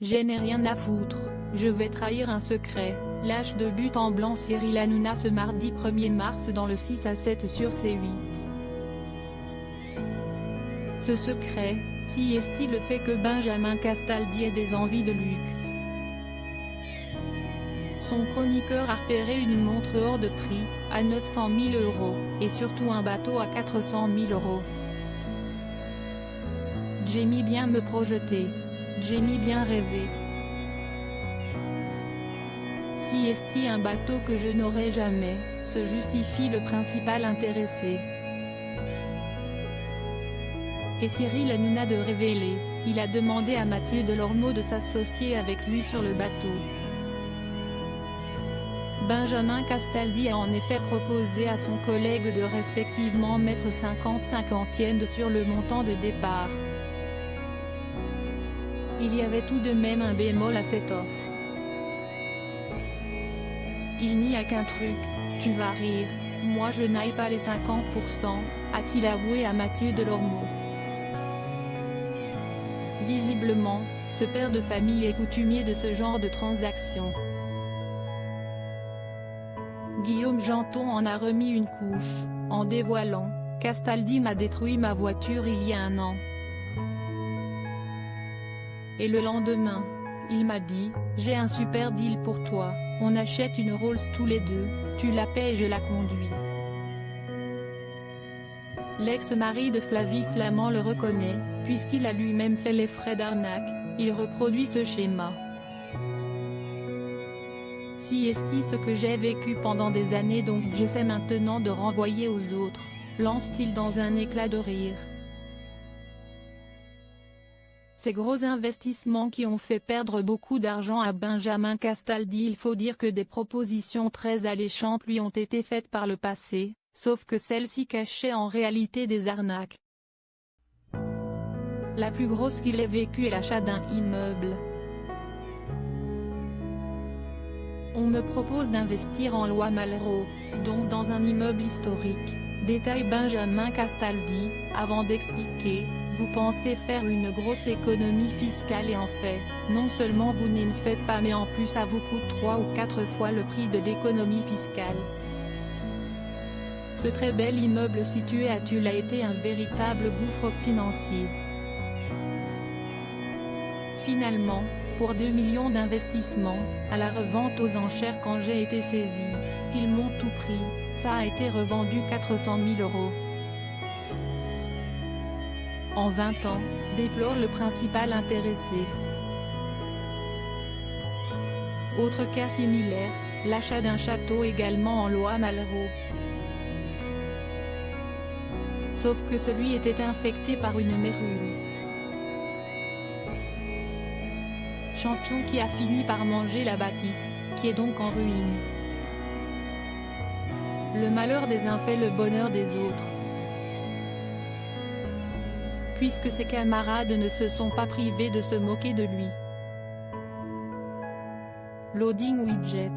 Je n'ai rien à foutre, je vais trahir un secret, lâche de but en blanc Cyril Hanouna ce mardi 1er mars dans le 6-7 sur C8. Ce secret, si est-il le fait que Benjamin Castaldi ait des envies de luxe. Son chroniqueur a repéré une montre hors de prix, à 900 000 €, et surtout un bateau à 400 000 €. J'ai mis bien me projeter. J'ai mis bien rêver. Si est-il un bateau que je n'aurai jamais, se justifie le principal intéressé. Et Cyril Hanouna de révéler, il a demandé à Mathieu Delormeau de s'associer avec lui sur le bateau. Benjamin Castaldi a en effet proposé à son collègue de respectivement mettre 50 sur le montant de départ. Il y avait tout de même un bémol à cette offre. Il n'y a qu'un truc, tu vas rire, moi je n'aille pas les 50%, a-t-il avoué à Mathieu Delormeau. Visiblement, ce père de famille est coutumier de ce genre de transactions. Guillaume Janton en a remis une couche, en dévoilant « Castaldi m'a détruit ma voiture il y a un an. Et le lendemain, il m'a dit, j'ai un super deal pour toi, on achète une Rolls tous les deux, tu la paies et je la conduis. » L'ex-mari de Flavie Flament le reconnaît, puisqu'il a lui-même fait les frais d'arnaque, il reproduit ce schéma. Si est-il ce que j'ai vécu pendant des années donc j'essaie maintenant de renvoyer aux autres, lance-t-il dans un éclat de rire. Ces gros investissements qui ont fait perdre beaucoup d'argent à Benjamin Castaldi. Il faut dire que des propositions très alléchantes lui ont été faites par le passé, sauf que celles-ci cachaient en réalité des arnaques. La plus grosse qu'il ait vécue est l'achat d'un immeuble. On me propose d'investir en loi Malraux, donc dans un immeuble historique, détaille Benjamin Castaldi, avant d'expliquer, vous pensez faire une grosse économie fiscale et en fait, non seulement vous ne faites pas mais en plus ça vous coûte 3 ou 4 fois le prix de l'économie fiscale. Ce très bel immeuble situé à Tulle a été un véritable gouffre financier. Finalement, pour 2 millions d'investissements, à la revente aux enchères quand j'ai été saisi, ils m'ont tout pris, ça a été revendu 400 000 €. En 20 ans, déplore le principal intéressé. Autre cas similaire, l'achat d'un château également en loi Malraux. Sauf que celui était infecté par une mérule. Champion qui a fini par manger la bâtisse, qui est donc en ruine. Le malheur des uns fait le bonheur des autres. Puisque ses camarades ne se sont pas privés de se moquer de lui. Loading widget.